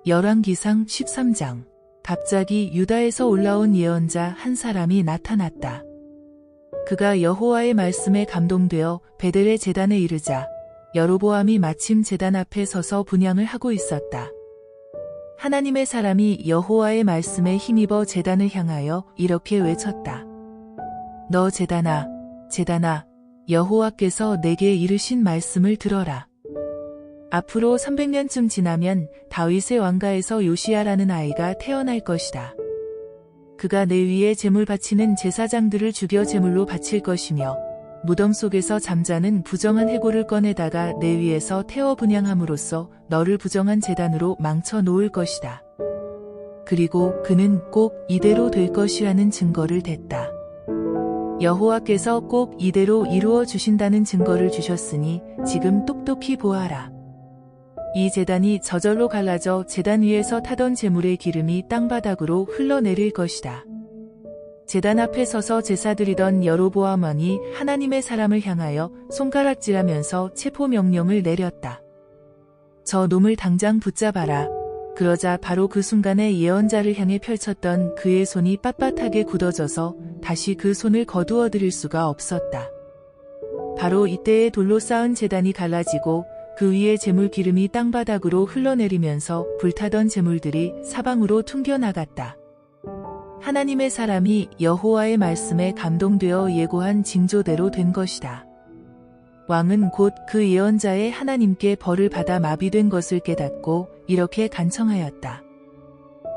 열왕기상 13장. 갑자기 유다에서 올라온 예언자 한 사람이 나타났다. 그가 여호와의 말씀에 감동되어 베델의 제단에 이르자 여로보암이 마침 제단 앞에 서서 분향을 하고 있었다. 하나님의 사람이 여호와의 말씀에 힘입어 제단을 향하여 이렇게 외쳤다. 너 제단아, 제단아, 여호와께서 내게 이르신 말씀을 들어라. 앞으로 300년쯤 지나면 다윗의 왕가에서 요시야라는 아이가 태어날 것이다. 그가 내 위에 제물 바치는 제사장들을 죽여 제물로 바칠 것이며 무덤 속에서 잠자는 부정한 해골을 꺼내다가 내 위에서 태워 분향함으로써 너를 부정한 제단으로 망쳐 놓을 것이다. 그리고 그는 꼭 이대로 될 것이라는 증거를 댔다. 여호와께서 꼭 이대로 이루어 주신다는 증거를 주셨으니 지금 똑똑히 보아라. 이 제단이 저절로 갈라져 제단 위에서 타던 제물의 기름이 땅바닥으로 흘러내릴 것이다. 제단 앞에 서서 제사드리던 여로보암 왕이 하나님의 사람을 향하여 손가락질하면서 체포 명령을 내렸다. 저 놈을 당장 붙잡아라. 그러자 바로 그 순간에 예언자를 향해 펼쳤던 그의 손이 빳빳하게 굳어져서 다시 그 손을 거두어 들일 수가 없었다. 바로 이때에 돌로 쌓은 제단이 갈라지고 그 위에 제물 기름이 땅바닥으로 흘러내리면서 불타던 제물들이 사방으로 퉁겨나갔다. 하나님의 사람이 여호와의 말씀에 감동되어 예고한 징조대로 된 것이다. 왕은 곧 그 예언자의 하나님께 벌을 받아 마비된 것을 깨닫고 이렇게 간청하였다.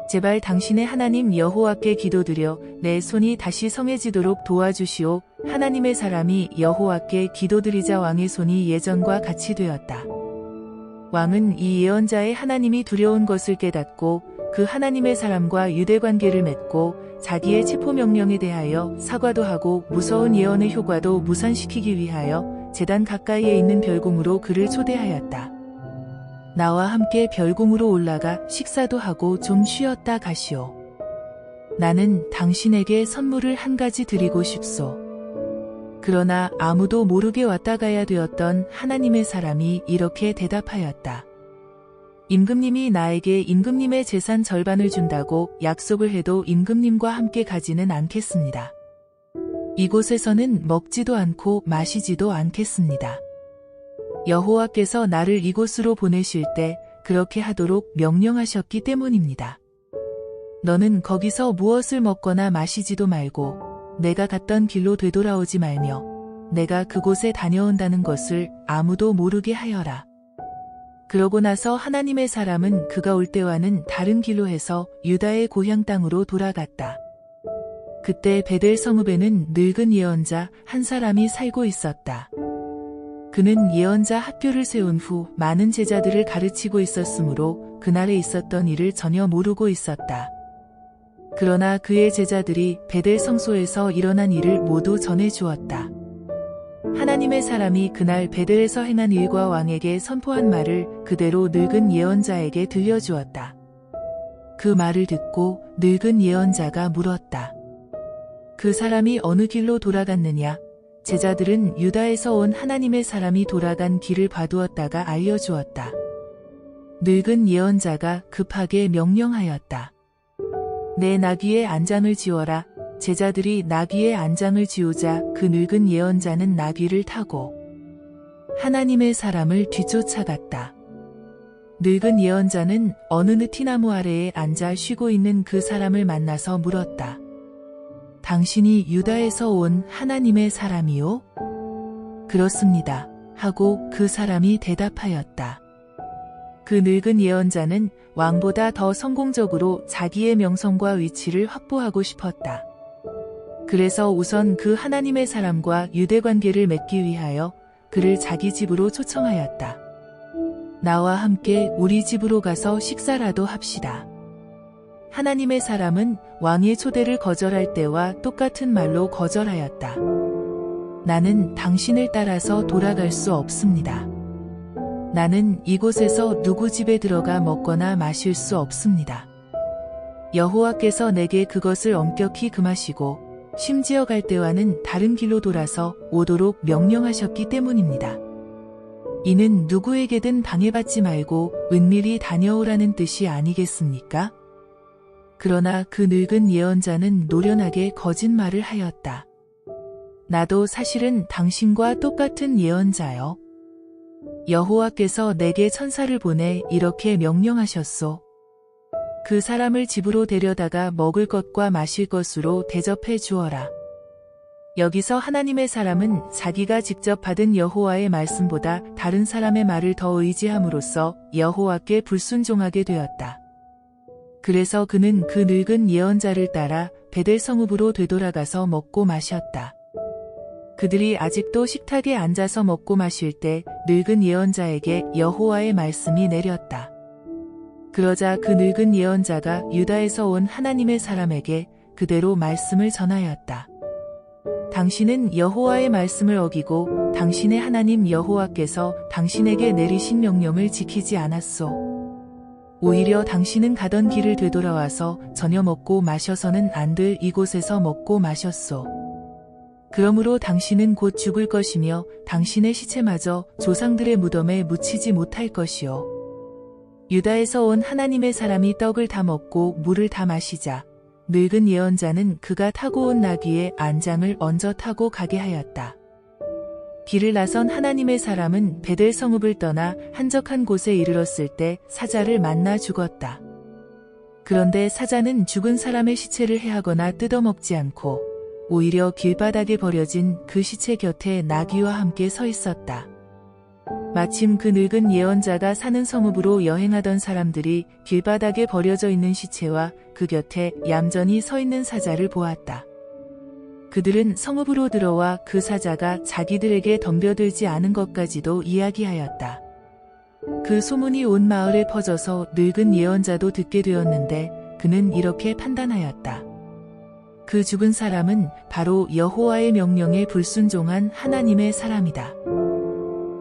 제발 당신의 하나님 여호와께 기도드려 내 손이 다시 성해지도록 도와주시오. 하나님의 사람이 여호와께 기도드리자 왕의 손이 예전과 같이 되었다. 왕은 이 예언자의 하나님이 두려운 것을 깨닫고 그 하나님의 사람과 유대관계를 맺고 자기의 체포명령에 대하여 사과도 하고 무서운 예언의 효과도 무산시키기 위하여 제단 가까이에 있는 별궁으로 그를 초대하였다. 나와 함께 별궁으로 올라가 식사도 하고 좀 쉬었다 가시오. 나는 당신에게 선물을 한 가지 드리고 싶소. 그러나 아무도 모르게 왔다 가야 되었던 하나님의 사람이 이렇게 대답하였다. 임금님이 나에게 임금님의 재산 절반을 준다고 약속을 해도 임금님과 함께 가지는 않겠습니다. 이곳에서는 먹지도 않고 마시지도 않겠습니다. 여호와께서 나를 이곳으로 보내실 때 그렇게 하도록 명령하셨기 때문입니다. 너는 거기서 무엇을 먹거나 마시지도 말고 내가 갔던 길로 되돌아오지 말며 내가 그곳에 다녀온다는 것을 아무도 모르게 하여라. 그러고 나서 하나님의 사람은 그가 올 때와는 다른 길로 해서 유다의 고향 땅으로 돌아갔다. 그때 베델 성읍에는 늙은 예언자 한 사람이 살고 있었다. 그는 예언자 학교를 세운 후 많은 제자들을 가르치고 있었으므로 그날에 있었던 일을 전혀 모르고 있었다. 그러나 그의 제자들이 베델 성소에서 일어난 일을 모두 전해 주었다. 하나님의 사람이 그날 베델에서 행한 일과 왕에게 선포한 말을 그대로 늙은 예언자에게 들려주었다. 그 말을 듣고 늙은 예언자가 물었다. 그 사람이 어느 길로 돌아갔느냐? 제자들은 유다에서 온 하나님의 사람이 돌아간 길을 봐두었다가 알려주었다. 늙은 예언자가 급하게 명령하였다. 내 나귀의 안장을 지워라. 제자들이 나귀의 안장을 지우자 그 늙은 예언자는 나귀를 타고 하나님의 사람을 뒤쫓아갔다. 늙은 예언자는 어느 느티나무 아래에 앉아 쉬고 있는 그 사람을 만나서 물었다. 당신이 유다에서 온 하나님의 사람이요? 그렇습니다. 하고 그 사람이 대답하였다. 그 늙은 예언자는 왕보다 더 성공적으로 자기의 명성과 위치를 확보하고 싶었다. 그래서 우선 그 하나님의 사람과 유대관계를 맺기 위하여 그를 자기 집으로 초청하였다. 나와 함께 우리 집으로 가서 식사라도 합시다. 하나님의 사람은 왕의 초대를 거절할 때와 똑같은 말로 거절하였다. 나는 당신을 따라서 돌아갈 수 없습니다. 나는 이곳에서 누구 집에 들어가 먹거나 마실 수 없습니다. 여호와께서 내게 그것을 엄격히 금하시고 심지어 갈 때와는 다른 길로 돌아서 오도록 명령하셨기 때문입니다. 이는 누구에게든 방해받지 말고 은밀히 다녀오라는 뜻이 아니겠습니까? 그러나 그 늙은 예언자는 노련하게 거짓말을 하였다. 나도 사실은 당신과 똑같은 예언자요. 여호와께서 내게 천사를 보내 이렇게 명령하셨소. 그 사람을 집으로 데려다가 먹을 것과 마실 것으로 대접해 주어라. 여기서 하나님의 사람은 자기가 직접 받은 여호와의 말씀보다 다른 사람의 말을 더 의지함으로써 여호와께 불순종하게 되었다. 그래서 그는 그 늙은 예언자를 따라 베델 성읍으로 되돌아가서 먹고 마셨다. 그들이 아직도 식탁에 앉아서 먹고 마실 때 늙은 예언자에게 여호와의 말씀이 내렸다. 그러자 그 늙은 예언자가 유다에서 온 하나님의 사람에게 그대로 말씀을 전하였다. 당신은 여호와의 말씀을 어기고 당신의 하나님 여호와께서 당신에게 내리신 명령을 지키지 않았소. 오히려 당신은 가던 길을 되돌아와서 전혀 먹고 마셔서는 안 될 이곳에서 먹고 마셨소. 그러므로 당신은 곧 죽을 것이며 당신의 시체마저 조상들의 무덤에 묻히지 못할 것이요. 유다에서 온 하나님의 사람이 떡을 다 먹고 물을 다 마시자 늙은 예언자는 그가 타고 온 나귀의 안장을 얹어 타고 가게 하였다. 길을 나선 하나님의 사람은 베델 성읍을 떠나 한적한 곳에 이르렀을 때 사자를 만나 죽었다. 그런데 사자는 죽은 사람의 시체를 해하거나 뜯어먹지 않고 오히려 길바닥에 버려진 그 시체 곁에 나귀와 함께 서 있었다. 마침 그 늙은 예언자가 사는 성읍으로 여행하던 사람들이 길바닥에 버려져 있는 시체와 그 곁에 얌전히 서 있는 사자를 보았다. 그들은 성읍으로 들어와 그 사자가 자기들에게 덤벼들지 않은 것까지도 이야기하였다. 그 소문이 온 마을에 퍼져서 늙은 예언자도 듣게 되었는데 그는 이렇게 판단하였다. 그 죽은 사람은 바로 여호와의 명령에 불순종한 하나님의 사람이다.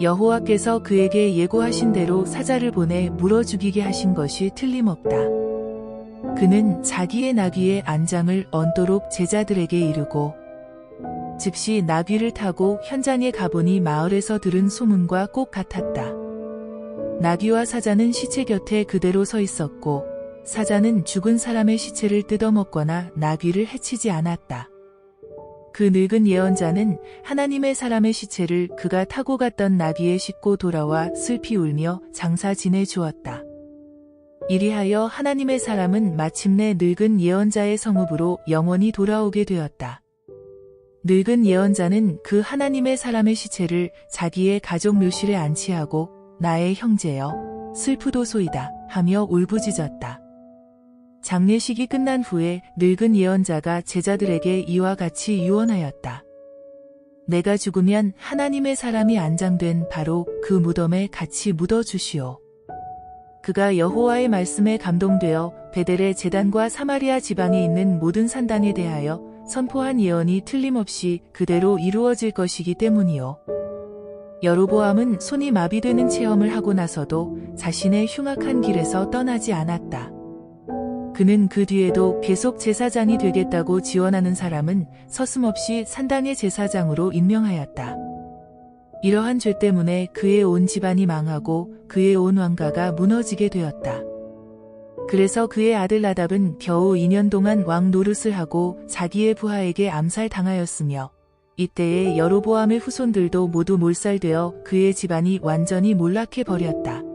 여호와께서 그에게 예고하신 대로 사자를 보내 물어 죽이게 하신 것이 틀림없다. 그는 자기의 나귀의 안장을 얹도록 제자들에게 이르고 즉시 나귀를 타고 현장에 가보니 마을에서 들은 소문과 꼭 같았다. 나귀와 사자는 시체 곁에 그대로 서 있었고 사자는 죽은 사람의 시체를 뜯어먹거나 나귀를 해치지 않았다. 그 늙은 예언자는 하나님의 사람의 시체를 그가 타고 갔던 나귀에 싣고 돌아와 슬피 울며 장사 지내 주었다. 이리하여 하나님의 사람은 마침내 늙은 예언자의 성읍으로 영원히 돌아오게 되었다. 늙은 예언자는 그 하나님의 사람의 시체를 자기의 가족 묘실에 안치하고 나의 형제여 슬프도소이다 하며 울부짖었다. 장례식이 끝난 후에 늙은 예언자가 제자들에게 이와 같이 유언하였다. 내가 죽으면 하나님의 사람이 안장된 바로 그 무덤에 같이 묻어주시오. 그가 여호와의 말씀에 감동되어 베델의 제단과 사마리아 지방에 있는 모든 산당에 대하여 선포한 예언이 틀림없이 그대로 이루어질 것이기 때문이요. 여로보암은 손이 마비되는 체험을 하고 나서도 자신의 흉악한 길에서 떠나지 않았다. 그는 그 뒤에도 계속 제사장이 되겠다고 지원하는 사람은 서슴없이 산당의 제사장으로 임명하였다. 이러한 죄 때문에 그의 온 집안이 망하고 그의 온 왕가가 무너지게 되었다. 그래서 그의 아들 나답은 겨우 2년 동안 왕 노릇을 하고 자기의 부하에게 암살당하였으며 이때에 여로보암의 후손들도 모두 몰살되어 그의 집안이 완전히 몰락해 버렸다.